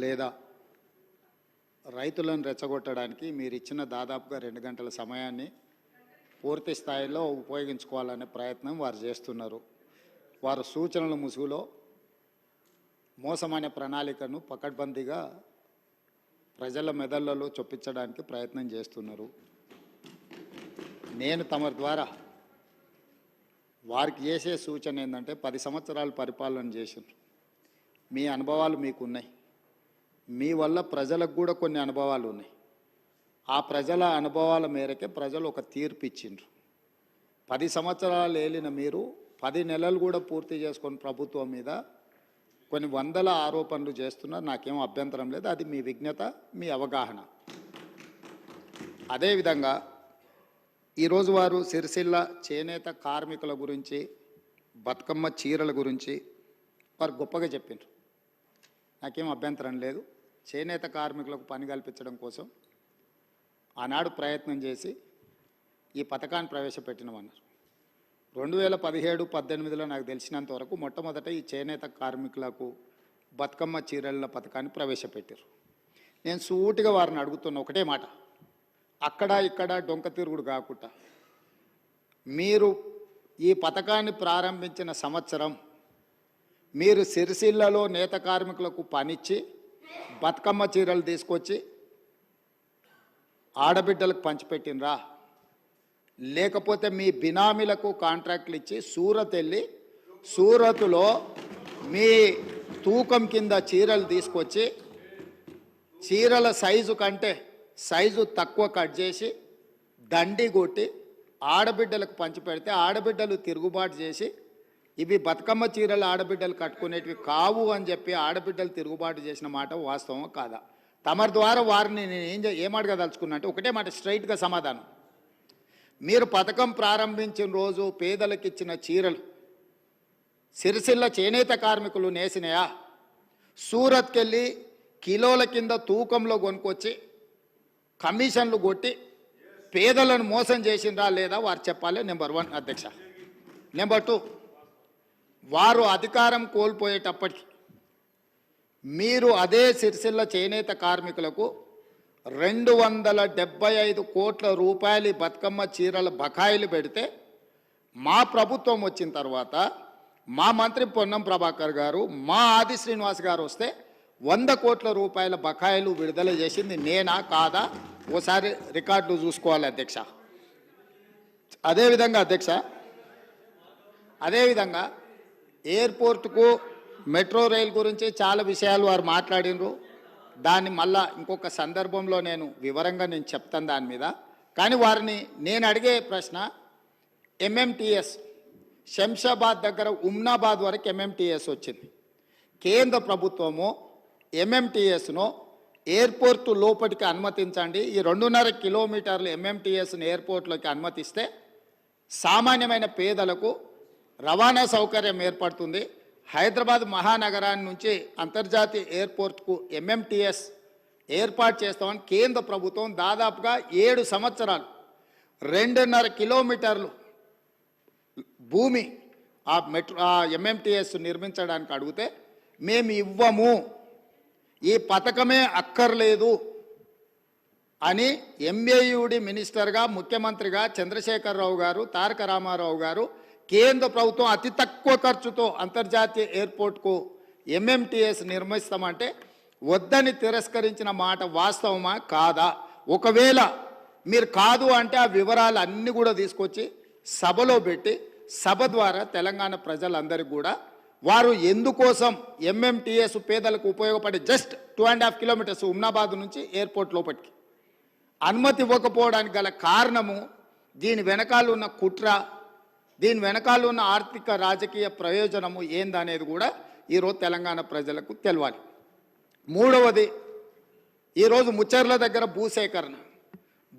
లేదా రైతులను రెచ్చగొట్టడానికి మీరు ఇచ్చిన దాదాపుగా 2 గంటల సమయాన్ని పూర్తి స్థాయిలో ఉపయోగించుకోవాలనే ప్రయత్నం వారు చేస్తున్నారు. వారు సూచనల ముసుగులో మోసమైన ప్రణాళికను పకడ్బందీగా ప్రజల మెదళ్లలో చొప్పించడానికి ప్రయత్నం చేస్తున్నారు. నేను తమ ద్వారా వారికి చేసే సూచన ఏంటంటే 10 సంవత్సరాలు పరిపాలన చేసిండ్రు. మీ అనుభవాలు మీకున్నాయి. మీ వల్ల ప్రజలకు కూడా కొన్ని అనుభవాలు ఉన్నాయి. ఆ ప్రజల అనుభవాల మేరకే ప్రజలు ఒక తీర్పు ఇచ్చిండ్రు. 10 సంవత్సరాలు ఏలిన మీరు 10 నెలలు కూడా పూర్తి చేసుకొని ప్రభుత్వం మీద కొన్ని వందల ఆరోపణలు చేస్తున్నారు. నాకేం అభ్యంతరం లేదు. అది మీ విజ్ఞత, మీ అవగాహన. అదేవిధంగా ఈరోజు వారు సిరిసిల్ల చేనేత కార్మికుల గురించి, బతుకమ్మ చీరల గురించి వారు గొప్పగా చెప్పిండ్రు. నాకేం అభ్యంతరం లేదు. చేనేత కార్మికులకు పని కల్పించడం కోసం ఆనాడు ప్రయత్నం చేసి ఈ పథకాన్ని ప్రవేశపెట్టినమన్నారు. 2017-18లో నాకు తెలిసినంత వరకు మొట్టమొదట ఈ చేనేత కార్మికులకు బతుకమ్మ చీరల పథకాన్ని ప్రవేశపెట్టారు. నేను సూటిగా వారిని అడుగుతున్న ఒకటే మాట, అక్కడ ఇక్కడ డొంక తిరుగుడు కాకుండా మీరు ఈ పథకాన్ని ప్రారంభించిన సంవత్సరం మీరు సిరిసిల్లలో నేత కార్మికులకు పనిచ్చి బతుకమ్మ చీరలు తీసుకొచ్చి ఆడబిడ్డలకు పంచిపెట్టినరా, లేకపోతే మీ బినామీలకు కాంట్రాక్ట్లు ఇచ్చి సూరత్ వెళ్ళి సూరత్లో మీ తూకం కింద చీరలు తీసుకొచ్చి చీరల సైజు కంటే సైజు తక్కువ కట్ చేసి దండి కొట్టి ఆడబిడ్డలకు పంచిపెడితే ఆడబిడ్డలు తిరుగుబాటు చేసి ఇవి బతుకమ్మ చీరలు ఆడబిడ్డలు కట్టుకునేటివి కావు అని చెప్పి ఆడబిడ్డలు తిరుగుబాటు చేసిన మాట వాస్తవం కాదా? తమరి ద్వారా వారిని నేను ఏమడగదలుచుకున్నా అంటే ఒకటే మాట, స్ట్రైట్గా సమాధానం. మీరు పథకం ప్రారంభించిన రోజు పేదలకు ఇచ్చిన చీరలు సిరిసిల్ల చేనేత కార్మికులు నేసినాయా? సూరత్కి వెళ్ళి కిలోల కింద తూకంలో కొనుక్కొచ్చి కమిషన్లు కొట్టి పేదలను మోసం చేసిండ్రా లేదా వారు చెప్పాలి. నెంబర్ 1 అధ్యక్ష. నెంబర్ 2, వారు అధికారం కోల్పోయేటప్పటికి మీరు అదే సిరిసిల్ల చేనేత కార్మికులకు 275 కోట్ల రూపాయలు బతుకమ్మ చీరల బకాయిలు పెడితే మా ప్రభుత్వం వచ్చిన తర్వాత మా మంత్రి పొన్నం ప్రభాకర్ గారు, మా ఆది శ్రీనివాస్ గారు వస్తే 100 కోట్ల రూపాయల బకాయిలు విడుదల చేసింది నేనా కాదా? ఓసారి రికార్డులు చూసుకోవాలి అధ్యక్ష. అదేవిధంగా ఎయిర్పోర్టుకు మెట్రో రైల్ గురించి చాలా విషయాలు వారు మాట్లాడినరు. దాన్ని మళ్ళా ఇంకొక సందర్భంలో నేను వివరంగా చెప్తాను దాని మీద. కానీ వారిని నేను అడిగే ప్రశ్న, ఎంఎంటీఎస్ శంషాబాద్ దగ్గర ఉమ్నాబాద్ వరకు ఎంఎంటీఎస్ వచ్చింది. కేంద్ర ప్రభుత్వము ఎంఎంటీఎస్ను ఎయిర్పోర్టు లోపలికి అనుమతించండి, ఈ 2.5 కిలోమీటర్లు ఎంఎంటీఎస్ను ఎయిర్పోర్ట్లోకి అనుమతిస్తే సామాన్యమైన పేదలకు రవాణా సౌకర్యం ఏర్పడుతుంది. హైదరాబాద్ మహానగరాన్ని నుంచి అంతర్జాతీయ ఎయిర్పోర్ట్కు ఎంఎంటీఎస్ ఏర్పాటు చేస్తామని కేంద్ర ప్రభుత్వం దాదాపుగా 7 సంవత్సరాలు 2.5 కిలోమీటర్లు భూమి ఆ ఎంఎంటీఎస్ నిర్మించడానికి అడిగితే మేము ఇవ్వము, ఈ పథకమే అక్కర్లేదు అని ఎంఏయుడి మినిస్టర్గా, ముఖ్యమంత్రిగా చంద్రశేఖరరావు గారు, తారక రామారావు గారు కేంద్ర ప్రభుత్వం అతి తక్కువ ఖర్చుతో అంతర్జాతీయ ఎయిర్పోర్ట్కు ఎంఎంటీఎస్ నిర్మిస్తామంటే వద్దని తిరస్కరించిన మాట వాస్తవమా కాదా? ఒకవేళ మీరు కాదు అంటే ఆ వివరాలు అన్నీ కూడా తీసుకొచ్చి సభలో పెట్టి సభ ద్వారా తెలంగాణ ప్రజలందరికీ కూడా వారు ఎందుకోసం ఎంఎంటీఎస్ పేదలకు ఉపయోగపడే జస్ట్ 2.5 కిలోమీటర్స్ ఉమ్నాబాద్ నుంచి ఎయిర్పోర్ట్ లోపలికి అనుమతి ఇవ్వకపోవడానికి గల కారణము, దీని వెనకాల ఉన్న కుట్ర, దీని వెనకాల ఉన్న ఆర్థిక రాజకీయ ప్రయోజనము ఏందనేది కూడా ఈరోజు తెలంగాణ ప్రజలకు తెలవాలి. 3వది, ఈరోజు ముచ్చర్ల దగ్గర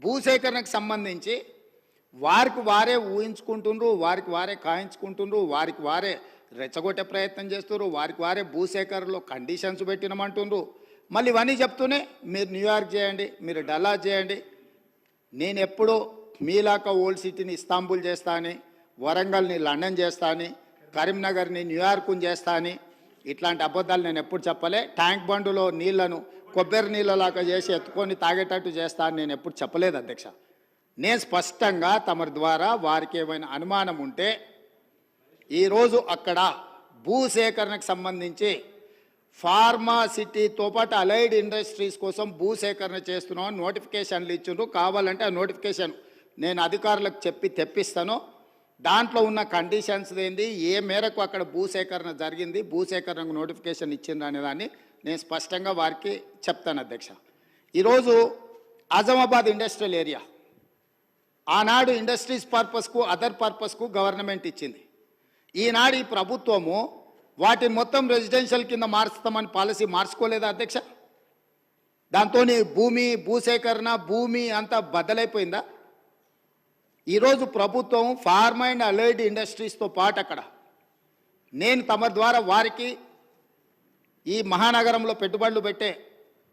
భూసేకరణకు సంబంధించి వారికి వారే ఊహించుకుంటుండ్రు, వారికి వారే కాయించుకుంటుండ్రు, వారికి వారే రెచ్చగొట్టే ప్రయత్నం చేస్తున్నారు, వారికి వారే భూసేకరణలో కండిషన్స్ పెట్టినమంటుండ్రు. మళ్ళీ ఇవన్నీ చెప్తూనే మీరు న్యూయార్క్ చేయండి, మీరు డల్లాస్ చేయండి, నేను ఎప్పుడూ మీలాక ఓల్డ్ సిటీని ఇస్తాంబుల్ చేస్తా అని, వరంగల్ని లండన్ చేస్తా అని, కరీంనగర్ని న్యూయార్క్ని చేస్తా అని, ఇట్లాంటి అబద్ధాలు నేను ఎప్పుడు చెప్పలే. ట్యాంక్ బండులో నీళ్లను కొబ్బరి నీళ్ళలాగా చేసి ఎత్తుకొని తాగేటట్టు చేస్తా అని నేను ఎప్పుడు చెప్పలేదు అధ్యక్ష. నేను స్పష్టంగా తమరి ద్వారా వారికి ఏమైనా అనుమానం ఉంటే ఈరోజు అక్కడ భూసేకరణకు సంబంధించి ఫార్మాసిటీతో పాటు అలైడ్ ఇండస్ట్రీస్ కోసం భూసేకరణ చేస్తున్నామని నోటిఫికేషన్లు ఇచ్చిండ్రు. కావాలంటే ఆ నోటిఫికేషన్ నేను అధికారులకు చెప్పి తెప్పిస్తాను. దాంట్లో ఉన్న కండిషన్స్ ఏంది, ఏ మేరకు అక్కడ భూసేకరణ జరిగింది, భూసేకరణకు నోటిఫికేషన్ ఇచ్చిండ్రు అనే దాన్ని నేను స్పష్టంగా వారికి చెప్తాను అధ్యక్ష. ఈరోజు ఆజమాబాద్ ఇండస్ట్రియల్ ఏరియా ఆనాడు ఇండస్ట్రీస్ పర్పస్కు అదర్ పర్పస్కు గవర్నమెంట్ ఇచ్చింది. ఈనాడు ఈ ప్రభుత్వము వాటిని మొత్తం రెసిడెన్షియల్ కింద మార్చుతామని పాలసీ మార్చుకోలేదా అధ్యక్ష? దాంతో భూసేకరణ భూమి అంతా బద్దలైపోయిందా? ఈరోజు ప్రభుత్వం ఫార్మా అండ్ అలైడ్ ఇండస్ట్రీస్తో పాటు అక్కడ నేను తమ ద్వారా వారికి ఈ మహానగరంలో పెట్టుబడులు పెట్టే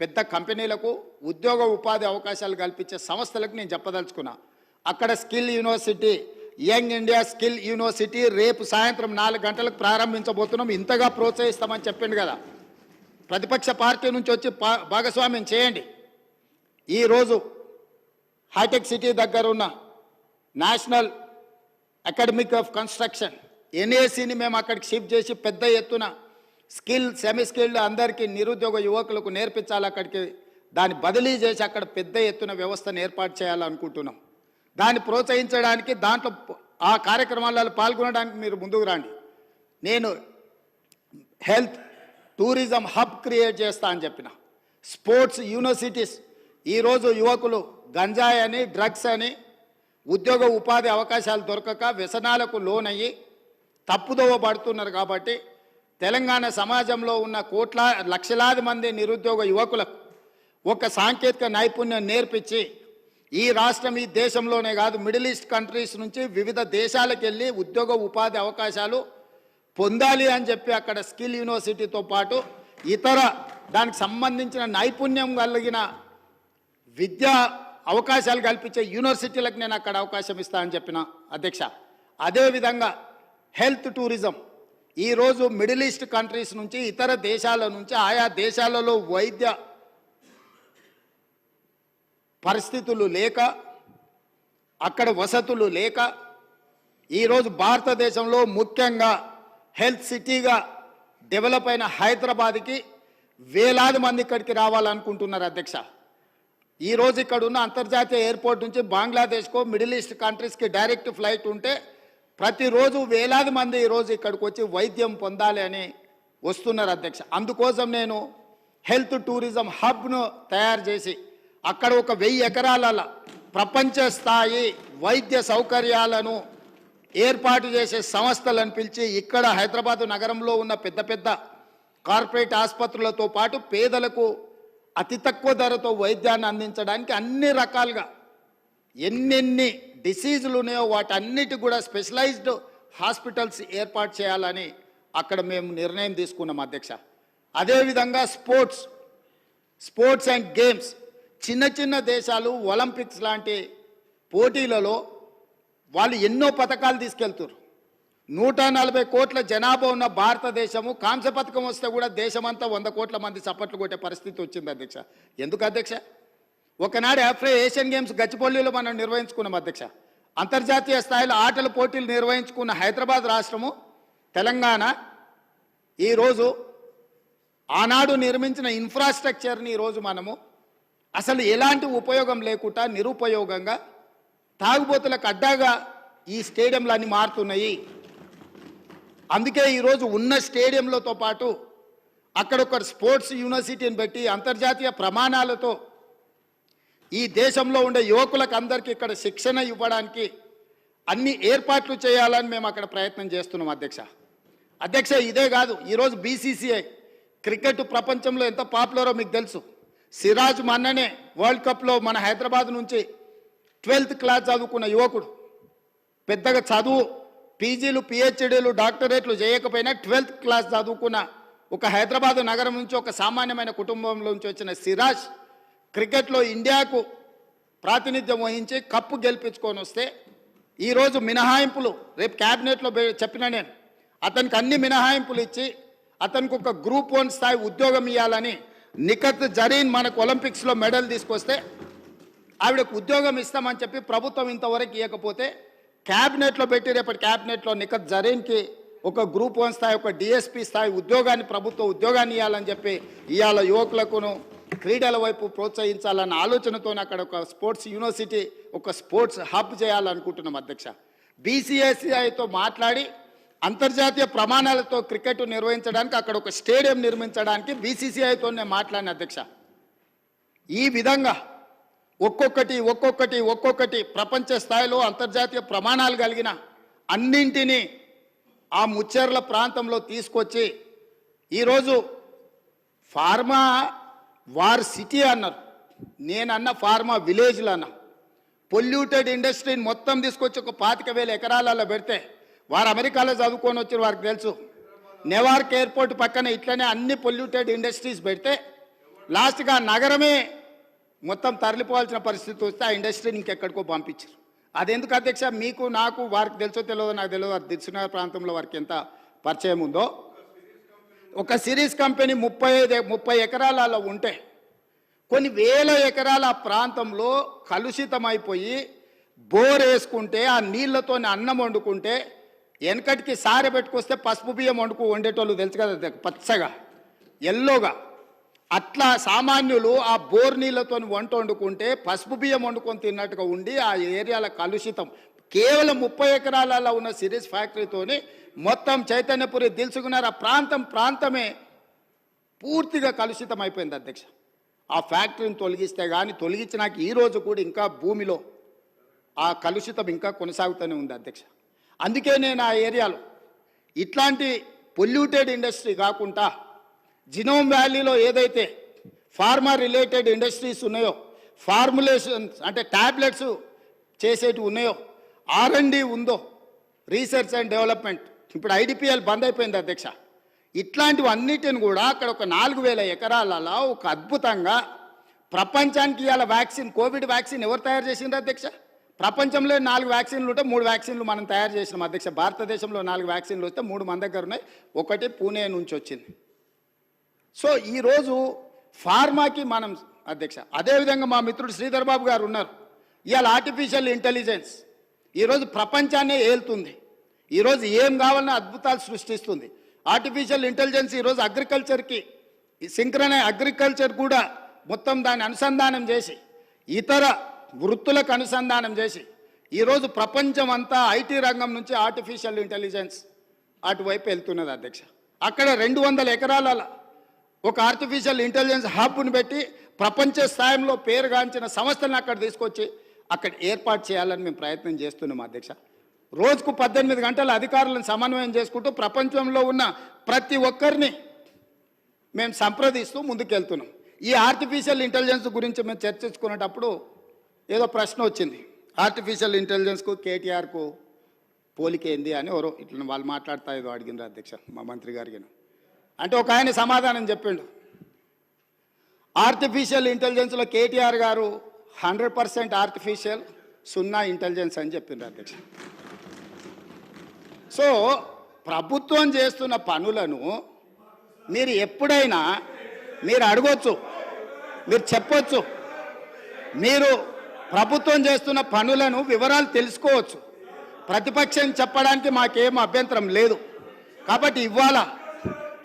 పెద్ద కంపెనీలకు ఉద్యోగ ఉపాధి అవకాశాలు కల్పించే సంస్థలకు నేను చెప్పదలుచుకున్నా. అక్కడ skill university, young India skill university రేపు సాయంత్రం 4 గంటలకు ప్రారంభించబోతున్నాం. ఇంతగా ప్రోత్సహిస్తామని చెప్పిండు కదా. ప్రతిపక్ష పార్టీ నుంచి వచ్చి భాగస్వామ్యం చేయండి. ఈరోజు హైటెక్ సిటీ దగ్గర ఉన్న నేషనల్ అకాడమిక్ ఆఫ్ కన్స్ట్రక్షన్ ఎన్ఏసిని మేము అక్కడికి షిఫ్ట్ చేసి పెద్ద ఎత్తున స్కిల్ సెమీ స్కిల్డ్ అందరికీ నిరుద్యోగ యువకులకు నేర్పించాలి. అక్కడికి దాన్ని బదిలీ చేసి అక్కడ పెద్ద ఎత్తున వ్యవస్థను ఏర్పాటు చేయాలనుకుంటున్నాం. దాన్ని ప్రోత్సహించడానికి దాంట్లో ఆ కార్యక్రమాలలో పాల్గొనడానికి మీరు ముందుకు రండి. నేను హెల్త్ టూరిజం హబ్ క్రియేట్ చేస్తా అని చెప్పిన. స్పోర్ట్స్ యూనివర్సిటీస్ ఈరోజు యువకులు గంజాయి అని డ్రగ్స్ అని ఉద్యోగ ఉపాధి అవకాశాలు దొరకక వ్యసనాలకు లోనయ్యి తప్పుదోవ పడుతున్నారు. కాబట్టి తెలంగాణ సమాజంలో ఉన్న లక్షలాది మంది నిరుద్యోగ యువకులకు ఒక సాంకేతిక నైపుణ్యం నేర్పించి ఈ రాష్ట్రం ఈ దేశంలోనే కాదు మిడిల్ ఈస్ట్ కంట్రీస్ నుంచి వివిధ దేశాలకు వెళ్ళి ఉద్యోగ ఉపాధి అవకాశాలు పొందాలి అని చెప్పి అక్కడ స్కిల్ యూనివర్సిటీతో పాటు ఇతర దానికి సంబంధించిన నైపుణ్యం కలిగిన విద్యా అవకాశాలు కల్పించే యూనివర్సిటీలకు నేను అక్కడ అవకాశం ఇస్తా అని చెప్పిన అధ్యక్ష. అదేవిధంగా హెల్త్ టూరిజం ఈరోజు మిడిల్ ఈస్ట్ కంట్రీస్ నుంచి ఇతర దేశాల నుంచి ఆయా దేశాలలో వైద్య పరిస్థితులు లేక అక్కడ వసతులు లేక ఈరోజు భారతదేశంలో ముఖ్యంగా హెల్త్ సిటీగా డెవలప్ అయిన హైదరాబాద్కి వేలాది మంది ఇక్కడికి రావాలనుకుంటున్నారు అధ్యక్ష. ఈరోజు ఇక్కడ ఉన్న అంతర్జాతీయ ఎయిర్పోర్ట్ నుంచి బంగ్లాదేశ్కో మిడిల్ ఈస్ట్ కంట్రీస్కి డైరెక్ట్ ఫ్లైట్ ఉంటే ప్రతిరోజు వేలాది మంది ఈరోజు ఇక్కడికి వచ్చి వైద్యం పొందాలి అని వస్తున్నారు అధ్యక్ష. అందుకోసం నేను హెల్త్ టూరిజం హబ్ను తయారు చేసి అక్కడ ఒక 1000 ఎకరాల ప్రపంచ స్థాయి వైద్య సౌకర్యాలను ఏర్పాటు చేసే సంస్థలను పిలిచి ఇక్కడ హైదరాబాదు నగరంలో ఉన్న పెద్ద పెద్ద కార్పొరేట్ ఆసుపత్రులతో పాటు పేదలకు అతి తక్కువ ధరతో వైద్యాన్ని అందించడానికి అన్ని రకాలుగా ఎన్నెన్ని డిసీజులు ఉన్నాయో వాటన్నిటి కూడా స్పెషలైజ్డ్ హాస్పిటల్స్ ఏర్పాటు చేయాలని అక్కడ మేము నిర్ణయం తీసుకున్నాం అధ్యక్ష. అదేవిధంగా స్పోర్ట్స్ అండ్ గేమ్స్ చిన్న చిన్న దేశాలు ఒలింపిక్స్ లాంటి పోటీలలో వాళ్ళు ఎన్నో పథకాలు తీసుకెళ్తారు. 140 కోట్ల జనాభా ఉన్న భారతదేశము కాంస్య పథకం వస్తే కూడా దేశమంతా 100 కోట్ల మంది చప్పట్లు కొట్టే పరిస్థితి వచ్చింది అధ్యక్ష. ఎందుకు అధ్యక్ష? ఒకనాడు ఏషియన్ గేమ్స్ గచ్చిబౌలిలో మనం నిర్వహించుకున్నాం అధ్యక్ష. అంతర్జాతీయ స్థాయిలో ఆటల పోటీలు నిర్వహించుకున్న హైదరాబాద్ రాష్ట్రము తెలంగాణ ఈరోజు ఆనాడు నిర్మించిన ఇన్ఫ్రాస్ట్రక్చర్ని ఈరోజు మనము అసలు ఎలాంటి ఉపయోగం లేకుండా నిరుపయోగంగా తాగుబోతులకు అడ్డాగా ఈ స్టేడియంలన్నీ మారుతున్నాయి. అందుకే ఈరోజు ఉన్న స్టేడియంలతో పాటు అక్కడ ఒక స్పోర్ట్స్ యూనివర్సిటీని పెట్టి అంతర్జాతీయ ప్రమాణాలతో ఈ దేశంలో ఉండే యువకులకు అందరికీ ఇక్కడ శిక్షణ ఇవ్వడానికి అన్ని ఏర్పాట్లు చేయాలని మేము అక్కడ ప్రయత్నం చేస్తున్నాం అధ్యక్ష. ఇదే కాదు, ఈరోజు BCCI క్రికెట్ ప్రపంచంలో ఎంత పాపులరో మీకు తెలుసు. సిరాజ్ మొన్ననే వరల్డ్ కప్లో మన హైదరాబాద్ నుంచి 12th క్లాస్ చదువుకున్న యువకుడు, పెద్దగా చదువు పీజీలు PhDలు డాక్టరేట్లు చేయకపోయినా 12th క్లాస్ చదువుకున్న ఒక హైదరాబాద్ నగరం నుంచి ఒక సామాన్యమైన కుటుంబంలో నుంచి వచ్చిన సిరాజ్ క్రికెట్లో ఇండియాకు ప్రాతినిధ్యం వహించి కప్పు గెలిపించుకొని వస్తే ఈరోజు మినహాయింపులు రేపు క్యాబినెట్లో చెప్పిన నేను అతనికి అన్ని మినహాయింపులు ఇచ్చి అతనికి ఒక గ్రూప్ 1 స్థాయి ఉద్యోగం ఇవ్వాలని నిఖత్ జరీన్ మనకు ఒలింపిక్స్లో మెడల్ తీసుకొస్తే ఆవిడకు ఉద్యోగం ఇస్తామని చెప్పి ప్రభుత్వం ఇంతవరకు ఇవ్వకపోతే క్యాబినెట్లో పెట్టి రేపటి క్యాబినెట్లో నిఖత్ జరీన్కి ఒక గ్రూప్ 1 స్థాయి ఒక డిఎస్పీ స్థాయి ఉద్యోగాన్ని ప్రభుత్వ ఉద్యోగాన్ని ఇవ్వాలని చెప్పి ఇవాళ యువకులకును క్రీడల వైపు ప్రోత్సహించాలన్న ఆలోచనతో అక్కడ ఒక స్పోర్ట్స్ యూనివర్సిటీ ఒక స్పోర్ట్స్ హబ్ చేయాలనుకుంటున్నాం అధ్యక్ష. బీసీఐతో మాట్లాడి అంతర్జాతీయ ప్రమాణాలతో క్రికెట్ నిర్వహించడానికి అక్కడ ఒక స్టేడియం నిర్మించడానికి బీసీసీఐతో నేను మాట్లాడిన అధ్యక్ష. ఈ విధంగా ఒక్కొక్కటి ప్రపంచ స్థాయిలో అంతర్జాతీయ ప్రమాణాలు కలిగిన అన్నింటినీ ఆ ముచ్చెర్ల ప్రాంతంలో తీసుకొచ్చి ఈరోజు ఫార్మా వార్ సిటీ అన్నారు, నేనన్న ఫార్మా విలేజ్లు అన్నా. పొల్యూటెడ్ ఇండస్ట్రీని మొత్తం తీసుకొచ్చి ఒక 25,000 ఎకరాలలో పెడితే వారు అమెరికాలో చదువుకొని వచ్చారు, వారికి తెలుసు. నెవార్క్ ఎయిర్పోర్ట్ పక్కన ఇట్లనే అన్ని పొల్యూటెడ్ ఇండస్ట్రీస్ పెడితే లాస్ట్గా నగరమే మొత్తం తరలిపోవాల్సిన పరిస్థితి వస్తే ఆ ఇండస్ట్రీని ఇంకెక్కడికో పంపించారు. అదెందుకు అధ్యక్ష? మీకు నాకు వారికి తెలుసో తెలియదో నాకు తెలియదు, వారి దిల్సునగర్ ప్రాంతంలో వారికి ఎంత పరిచయం ఉందో. ఒక సిరీస్ కంపెనీ 30 ఎకరాలలో ఉంటే కొన్ని వేల ఎకరాల ప్రాంతంలో కలుషితమైపోయి బోర్ వేసుకుంటే ఆ నీళ్లతో అన్నం వండుకుంటే వెనకటికి సారె పెట్టుకొస్తే పసుపు బియ్యం వండేటోళ్ళు తెలుసు కదా, పచ్చగా ఎల్లోగా. అట్లా సామాన్యులు ఆ బోర్ నీళ్ళతో వంట వండుకుంటే పసుపు బియ్యం వండుకొని తిన్నట్టుగా ఉండి ఆ ఏరియాల కలుషితం. కేవలం 30 ఎకరాలలో ఉన్న సిరీస్ ఫ్యాక్టరీతోని మొత్తం చైతన్యపురి దిల్సుకున్నారు ఆ ప్రాంతమే పూర్తిగా కలుషితం అయిపోయింది అధ్యక్ష. ఆ ఫ్యాక్టరీని తొలగిస్తే కానీ తొలగించినాక ఈరోజు కూడా ఇంకా భూమిలో ఆ కలుషితం ఇంకా కొనసాగుతూనే ఉంది అధ్యక్ష. అందుకే నేను ఆ ఏరియాలో ఇట్లాంటి పొల్యూటెడ్ ఇండస్ట్రీ కాకుండా జినోమ్ వ్యాలీలో ఏదైతే ఫార్మా రిలేటెడ్ ఇండస్ట్రీస్ ఉన్నాయో, ఫార్ములేషన్స్ అంటే ట్యాబ్లెట్స్ చేసేటివి ఉన్నాయో, R&D ఉందో, రీసెర్చ్ అండ్ డెవలప్మెంట్, ఇప్పుడు IDPL బంద్ అయిపోయింది అధ్యక్ష. ఇట్లాంటివన్నిటిని కూడా అక్కడ ఒక 4,000 ఎకరాలలో ఒక అద్భుతంగా ప్రపంచానికి ఇవాళ వ్యాక్సిన్, కోవిడ్ వ్యాక్సిన్ ఎవరు తయారు చేసిండ్రు అధ్యక్ష? ప్రపంచంలో 4 వ్యాక్సిన్లు ఉంటే 3 వ్యాక్సిన్లు మనం తయారు చేసినాం అధ్యక్ష. భారతదేశంలో 4 వ్యాక్సిన్లు వస్తే 3 మన దగ్గర ఉన్నాయి, ఒకటి పూణే నుంచి వచ్చింది. సో ఈరోజు ఫార్మాకి మనం అధ్యక్ష. అదేవిధంగా మా మిత్రుడు శ్రీధర్ బాబు గారు ఉన్నారు. ఇవాళ ఆర్టిఫిషియల్ ఇంటెలిజెన్స్ ఈరోజు ప్రపంచాన్నే ఏలుతుంది. ఈరోజు ఏం కావాలన్నా అద్భుతాలు సృష్టిస్తుంది. ఆర్టిఫిషియల్ ఇంటెలిజెన్స్ ఈరోజు అగ్రికల్చర్కి అగ్రికల్చర్ కూడా మొత్తం దాన్ని అనుసంధానం చేసి ఇతర వృత్తులకు అనుసంధానం చేసి ఈరోజు ప్రపంచం అంతా ఐటీ రంగం నుంచి ఆర్టిఫిషియల్ ఇంటెలిజెన్స్ అటువైపు వెళ్తున్నది అధ్యక్ష. అక్కడ 200 ఎకరాల ఒక ఆర్టిఫిషియల్ ఇంటెలిజెన్స్ హబ్ను పెట్టి ప్రపంచ స్థాయిలో పేరుగాంచిన సంస్థలను అక్కడ తీసుకొచ్చి అక్కడ ఏర్పాటు చేయాలని మేము ప్రయత్నం చేస్తున్నాం అధ్యక్ష. రోజుకు 18 గంటల అధికారులను సమన్వయం చేసుకుంటూ ప్రపంచంలో ఉన్న ప్రతి ఒక్కరిని మేము సంప్రదిస్తూ ముందుకెళ్తున్నాం. ఈ ఆర్టిఫిషియల్ ఇంటెలిజెన్స్ గురించి మేము చర్చించుకునేటప్పుడు ఏదో ప్రశ్న వచ్చింది, ఆర్టిఫిషియల్ ఇంటెలిజెన్స్కు కేటీఆర్కు పోలికేంది అని ఎవరో ఇట్లా వాళ్ళు మాట్లాడుతా ఏదో అడిగినారు అధ్యక్ష మా మంత్రి గారికి. అంటే ఒక ఆయన సమాధానం చెప్పిండు, ఆర్టిఫిషియల్ ఇంటెలిజెన్స్లో కేటీఆర్ గారు 100% ఆర్టిఫిషియల్, 0 ఇంటెలిజెన్స్ అని చెప్పిండ్రు అధ్యక్ష. సో ప్రభుత్వం చేస్తున్న పనులను మీరు ఎప్పుడైనా మీరు అడగొచ్చు, మీరు చెప్పొచ్చు, మీరు ప్రభుత్వం చేస్తున్న పనులను వివరాలు తెలుసుకోవచ్చు. ప్రతిపక్షం చెప్పడానికి మాకేం అభ్యంతరం లేదు. కాబట్టి ఇవాళ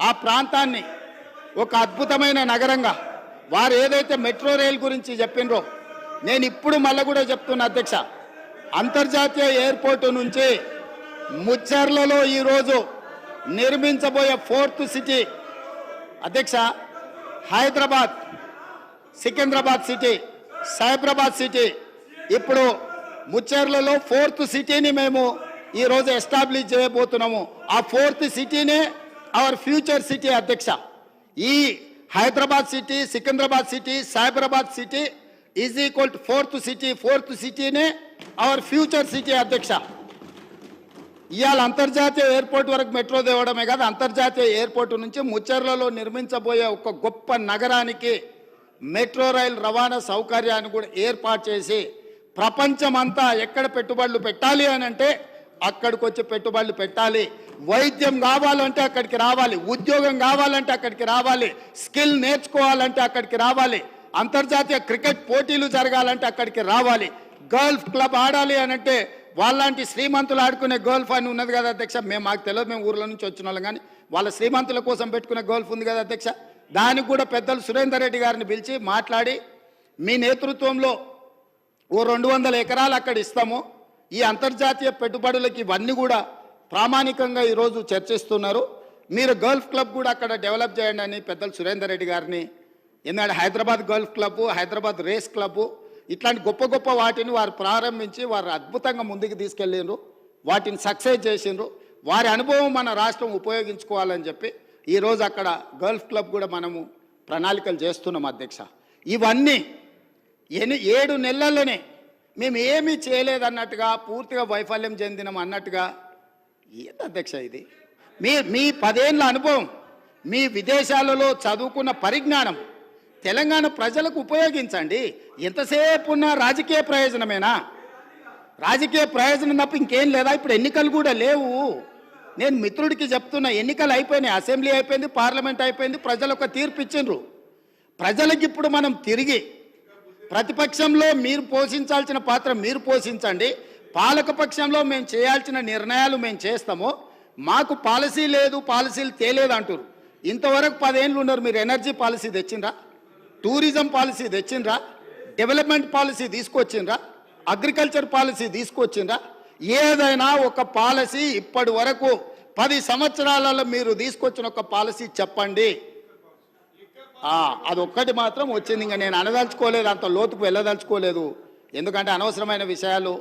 ఆ ప్రాంతాన్ని ఒక అద్భుతమైన నగరంగా వారు ఏదైతే మెట్రో రైల్ గురించి చెప్పినరో నేను ఇప్పుడు మళ్ళీ కూడా చెప్తున్నా అధ్యక్ష, అంతర్జాతీయ ఎయిర్పోర్టు నుంచి ముచ్చెర్లలో ఈరోజు నిర్మించబోయే 4th సిటీ అధ్యక్ష, హైదరాబాద్, సికింద్రాబాద్ సిటీ, సైబరాబాద్ సిటీ, ఇప్పుడు ముచ్చెర్లలో 4th సిటీని మేము ఈరోజు ఎస్టాబ్లిష్ చేయబోతున్నాము. ఆ 4th సిటీనే అవర్ ఫ్యూచర్ సిటీ అధ్యక్ష. ఈ Hyderabad city, Secunderabad city, Cyberabad city is equal to 4th city. 4th సిటీనే అవర్ ఫ్యూచర్ సిటీ అధ్యక్ష. ఇవాళ అంతర్జాతీయ ఎయిర్పోర్ట్ వరకు మెట్రో తేవడమే కాదు, అంతర్జాతీయ ఎయిర్పోర్టు నుంచి ముచ్చెర్లలో నిర్మించబోయే ఒక గొప్ప నగరానికి మెట్రో రైల్ రవాణా సౌకర్యాన్ని కూడా ఏర్పాటు చేసి ప్రపంచమంతా ఎక్కడ పెట్టుబడులు పెట్టాలి అని అంటే అక్కడికి వచ్చి పెట్టుబడులు పెట్టాలి. వైద్యం కావాలంటే అక్కడికి రావాలి, ఉద్యోగం కావాలంటే అక్కడికి రావాలి, స్కిల్ నేర్చుకోవాలంటే అక్కడికి రావాలి, అంతర్జాతీయ క్రికెట్ పోటీలు జరగాలంటే అక్కడికి రావాలి, గల్ఫ్ క్లబ్ ఆడాలి అనంటే వాళ్ళంటి శ్రీమంతులు ఆడుకునే గోల్ఫ్ అని ఉన్నది కదా అధ్యక్ష. మాకు తెలియదు, మేము ఊర్ల నుంచి వచ్చిన వాళ్ళం, కానీ వాళ్ళ శ్రీమంతుల కోసం పెట్టుకునే గోల్ఫ్ ఉంది కదా అధ్యక్ష. దానికి కూడా పెద్దలు సురేందర్ రెడ్డి గారిని పిలిచి మాట్లాడి మీ నేతృత్వంలో ఓ 200 ఎకరాలు అక్కడ ఇస్తాము, ఈ అంతర్జాతీయ పెట్టుబడులకి ఇవన్నీ కూడా ప్రామాణికంగా ఈరోజు చర్చిస్తున్నారు, మీరు గల్ఫ్ క్లబ్ కూడా అక్కడ డెవలప్ చేయండి అని పెద్దలు సురేందర్ రెడ్డి గారిని. ఎందుకంటే Hyderabad golf club, Hyderabad race club, ఇట్లాంటి గొప్ప గొప్ప వాటిని వారు ప్రారంభించి వారు అద్భుతంగా ముందుకు తీసుకెళ్ళిండ్రు, వాటిని సక్సెస్ చేసిండ్రు. వారి అనుభవం మన రాష్ట్రం ఉపయోగించుకోవాలని చెప్పి ఈరోజు అక్కడ గల్ఫ్ క్లబ్ కూడా మనము ప్రణాళికలు చేస్తున్నాం అధ్యక్ష. ఇవన్నీ 7 నెలల్లోనే మేము ఏమీ చేయలేదన్నట్టుగా, పూర్తిగా వైఫల్యం చెందినాం అన్నట్టుగా ఏంది అధ్యక్ష ఇది? మీ 10 ఏళ్ళ అనుభవం, మీ విదేశాలలో చదువుకున్న పరిజ్ఞానం తెలంగాణ ప్రజలకు ఉపయోగించండి. ఎంతసేపు ఉన్న రాజకీయ ప్రయోజనమేనా? రాజకీయ ప్రయోజనం తప్ప ఇంకేం లేదా? ఇప్పుడు ఎన్నికలు కూడా లేవు. నేను మిత్రుడికి చెప్తున్నా, ఎన్నికలు అయిపోయినాయి, అసెంబ్లీ అయిపోయింది, పార్లమెంట్ అయిపోయింది, ప్రజలు ఒక తీర్పు ఇచ్చిండ్రు. ప్రజలకు ఇప్పుడు మనం తిరిగి ప్రతిపక్షంలో మీరు పోషించాల్సిన పాత్ర మీరు పోషించండి, పాలకపక్షంలో మేము చేయాల్సిన నిర్ణయాలు మేము చేస్తాము, మాకు పాలసీ లేదు, పాలసీలు తేలేదు అంటారు. ఇంతవరకు 10 ఏళ్ళు ఉన్నారు, మీరు ఎనర్జీ పాలసీ తెచ్చిండ్రా? టూరిజం పాలసీ తెచ్చిండ్రా? డెవలప్మెంట్ పాలసీ తీసుకొచ్చిండ్రా? అగ్రికల్చర్ పాలసీ తీసుకొచ్చిండ్రా? ఏదైనా ఒక పాలసీ ఇప్పటి వరకు 10 సంవత్సరాలలో మీరు తీసుకొచ్చిన ఒక పాలసీ చెప్పండి. అదొక్కటి మాత్రం వచ్చింది. ఇంకా నేను అనదలుచుకోలేదు, అంత లోతుకు వెళ్ళదలుచుకోలేదు, ఎందుకంటే అనవసరమైన విషయాలు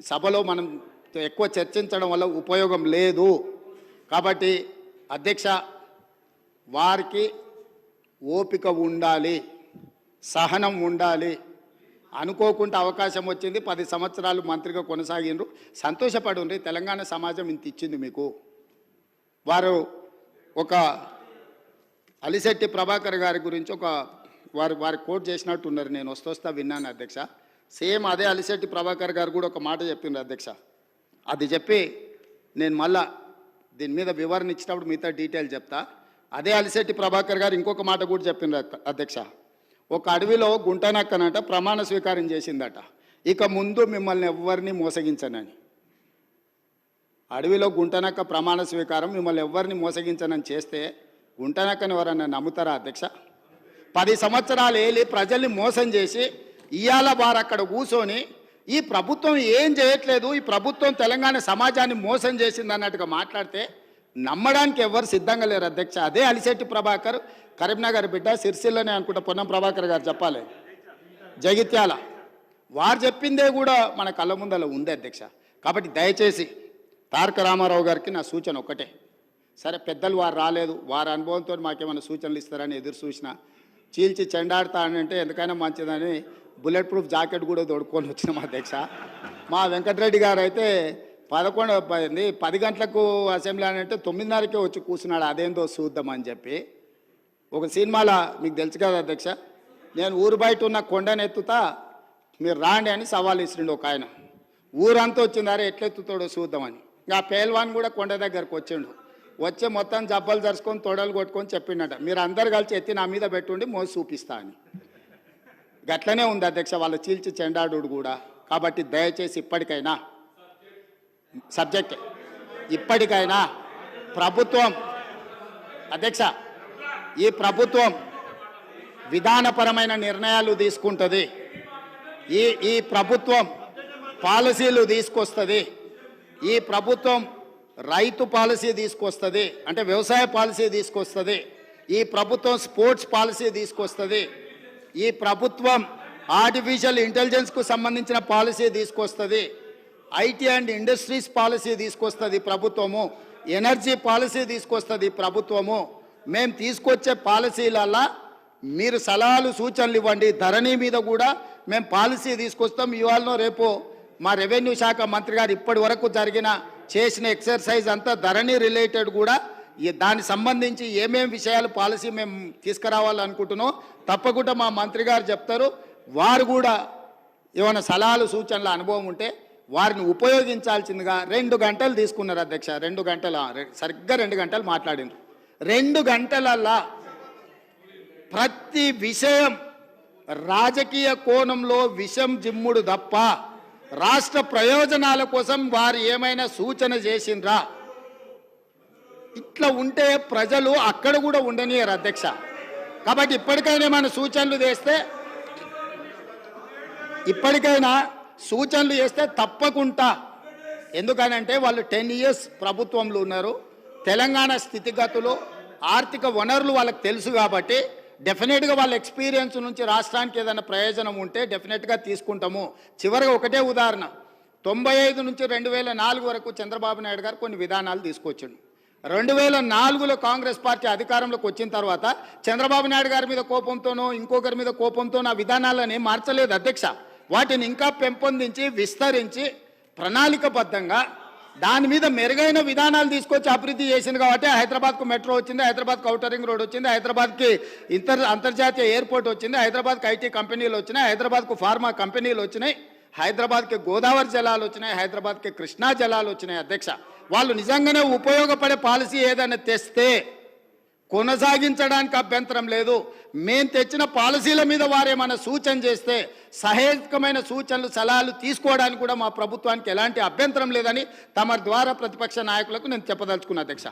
సభలో మనం ఎక్కువ చర్చించడం వల్ల ఉపయోగం లేదు. కాబట్టి అధ్యక్ష, వారికి ఓపిక ఉండాలి, సహనం ఉండాలి. అనుకోకుండా అవకాశం వచ్చింది, 10 సంవత్సరాలు మంత్రిగా కొనసాగిండ్రు, సంతోషపడుండ్రి. తెలంగాణ సమాజం ఇంత ఇచ్చింది మీకు. వారు ఒక అలిశెట్టి ప్రభాకర్ గారి గురించి వారి కోట్ చేసినట్టు ఉన్నారు, నేను వస్తా విన్నాను అధ్యక్ష. సేమ్ అదే అలిశెట్టి ప్రభాకర్ గారు కూడా ఒక మాట చెప్పిండ్రు అధ్యక్ష. అది చెప్పి నేను మళ్ళా దీని మీద వివరణ ఇచ్చినప్పుడు మిగతా డీటెయిల్ చెప్తా. అదే అలిశెట్టి ప్రభాకర్ గారు ఇంకొక మాట కూడా చెప్పిండ్రు అధ్యక్ష. ఒక అడవిలో గుంటనక్కనట ప్రమాణ స్వీకారం చేసిందట, ఇక ముందు మిమ్మల్ని ఎవరిని మోసగించనని. అడవిలో గుంటనక్క ప్రమాణ స్వీకారం, మిమ్మల్ని ఎవరిని మోసగించనని చేస్తే గుంటనక్కని ఎవరన్నా నమ్ముతారా అధ్యక్ష? 10 సంవత్సరాలు ఏలి ప్రజల్ని మోసం చేసి ఇవాళ వారు అక్కడ కూర్చొని ఈ ప్రభుత్వం ఏం చేయట్లేదు, ఈ ప్రభుత్వం తెలంగాణ సమాజాన్ని మోసం చేసింది అన్నట్టుగా మాట్లాడితే నమ్మడానికి ఎవరు సిద్ధంగా లేరు అధ్యక్ష. అదే అలిశెట్టి ప్రభాకర్, కరీంనగర్ బిడ్డ, సిరిసిల్లనే అనుకుంటా పొన్నం ప్రభాకర్ గారు చెప్పాలి, జగిత్యాల, వారు చెప్పిందే కూడా మన కళ్ళ ముందర ఉంది అధ్యక్ష. కాబట్టి దయచేసి తారక రామారావు గారికి నా సూచన ఒకటే, సరే పెద్దలు వారు రాలేదు, వారి అనుభవంతో మాకేమైనా సూచనలు ఇస్తారని ఎదురు చూసిన, చీల్చి చెండాడుతా అంటే ఎందుకైనా మంచిదని బుల్లెట్ ప్రూఫ్ జాకెట్ కూడా తోడుకొని వచ్చినాం అధ్యక్ష. మా వెంకటరెడ్డి గారు అయితే 10 గంటలకు అసెంబ్లీ అని అంటే 9:30కే వచ్చి కూర్చున్నాడు, అదేందో చూద్దామని చెప్పి. ఒక సినిమాలో మీకు తెలుసు కదా అధ్యక్ష, నేను ఊరు బయట ఉన్న కొండను ఎత్తుతా, మీరు రాండి అని సవాల్ ఇస్తుండే ఒక ఆయన. ఊరంతా వచ్చిందారే ఎట్లెత్తుతాడో చూద్దామని. ఇంకా పేల్వాన్ కూడా కొండ దగ్గరకు వచ్చిండు, వచ్చే మొత్తం జబ్బలు జరుచుకొని తొడలు కొట్టుకొని చెప్పిండట, మీరు అందరు కలిసి ఎత్తి నా మీద పెట్టుండి మోసి చూపిస్తా అని. గట్లనే ఉంది అధ్యక్ష వాళ్ళ చీల్చి చెండాడు కూడా. కాబట్టి దయచేసి ఇప్పటికైనా సబ్జెక్ట్, ఇప్పటికైనా ప్రభుత్వం అధ్యక్ష, ఈ ప్రభుత్వం విధానపరమైన నిర్ణయాలు తీసుకుంటుంది, ఈ ప్రభుత్వం పాలసీలు తీసుకొస్తుంది, ఈ ప్రభుత్వం రైతు పాలసీ తీసుకొస్తుంది, అంటే వ్యవసాయ పాలసీ తీసుకొస్తుంది, ఈ ప్రభుత్వం స్పోర్ట్స్ పాలసీ తీసుకొస్తుంది, ఈ ప్రభుత్వం ఆర్టిఫిషియల్ ఇంటెలిజెన్స్కు సంబంధించిన పాలసీ తీసుకొస్తుంది, ఐటీ అండ్ ఇండస్ట్రీస్ పాలసీ తీసుకొస్తుంది ప్రభుత్వము, ఎనర్జీ పాలసీ తీసుకొస్తుంది ప్రభుత్వము. మేము తీసుకొచ్చే పాలసీలల్లా మీరు సలహాలు సూచనలు ఇవ్వండి. ధరణి మీద కూడా మేము పాలసీ తీసుకొస్తాం. ఇవాళనో రేపు మా రెవెన్యూ శాఖ మంత్రి గారు ఇప్పటి వరకు చేసిన ఎక్సర్సైజ్ అంతా ధరణి రిలేటెడ్ కూడా, దానికి సంబంధించి ఏమేమి విషయాలు పాలసీ మేము తీసుకురావాలనుకుంటున్నాం తప్పకుండా మా మంత్రి గారు చెప్తారు. వారు కూడా ఏమైనా సలహాలు సూచనల అనుభవం ఉంటే వారిని ఉపయోగించాల్సిందిగా 2 గంటలు తీసుకున్నారు అధ్యక్ష. 2 గంటల సరిగ్గా 2 గంటలు మాట్లాడిండ్రు. 2 గంటలల్లా ప్రతి విషయం రాజకీయ కోణంలో విషం జిమ్ముడు తప్ప రాష్ట్ర ప్రయోజనాల కోసం వారు ఏమైనా సూచన చేసిండ్రా? ఇట్లా ఉంటే ప్రజలు అక్కడ కూడా ఉండనియరు అధ్యక్ష. కాబట్టి ఇప్పటికైనా మన సూచనలు చేస్తే తప్పకుండా, ఎందుకనంటే వాళ్ళు 10 years ప్రభుత్వంలో ఉన్నారు. తెలంగాణ స్థితిగతులు ఆర్థిక వనరులు వాళ్ళకి తెలుసు కాబట్టి డెఫినెట్గా వాళ్ళ ఎక్స్పీరియన్స్ నుంచి రాష్ట్రానికి ఏదైనా ప్రయోజనం ఉంటే డెఫినెట్గా తీసుకుంటాము. చివరిగా ఒకటే ఉదాహరణ, 95 నుంచి 2004 వరకు చంద్రబాబు నాయుడు గారు కొన్ని విధానాలు తీసుకొచ్చిండు. 2004లో కాంగ్రెస్ పార్టీ అధికారంలోకి వచ్చిన తర్వాత చంద్రబాబు నాయుడు గారి మీద కోపంతోనో ఇంకొకరి మీద కోపంతోనో ఆ విధానాలని మార్చలేదు అధ్యక్ష. వాటిని ఇంకా పెంపొందించి విస్తరించి ప్రణాళికబద్ధంగా దాని మీద మెరుగైన విధానాలు తీసుకొచ్చి అభివృద్ధి చేసింది కాబట్టి హైదరాబాద్కు మెట్రో వచ్చింది, హైదరాబాద్కు ఔటర్ రింగ్ రోడ్ వచ్చింది, హైదరాబాద్కి అంతర్జాతీయ ఎయిర్పోర్ట్ వచ్చింది, హైదరాబాద్కి ఐటీ కంపెనీలు వచ్చినాయి, హైదరాబాద్కు ఫార్మా కంపెనీలు వచ్చినాయి, హైదరాబాద్కి గోదావరి జలాలు వచ్చినాయి, హైదరాబాద్కి కృష్ణా జలాలు వచ్చినాయి అధ్యక్ష. వాళ్ళు నిజంగానే ఉపయోగపడే పాలసీ ఏదైనా తెస్తే కొనసాగించడానికి అభ్యంతరం లేదు. మేము తెచ్చిన పాలసీల మీద వారేమైనా సూచన చేస్తే సహేతుకమైన సూచనలు సలహాలు తీసుకోవడానికి కూడా మా ప్రభుత్వానికి ఎలాంటి అభ్యంతరం లేదని తమ ద్వారా ప్రతిపక్ష నాయకులకు నేను చెప్పదలుచుకున్నా అధ్యక్ష.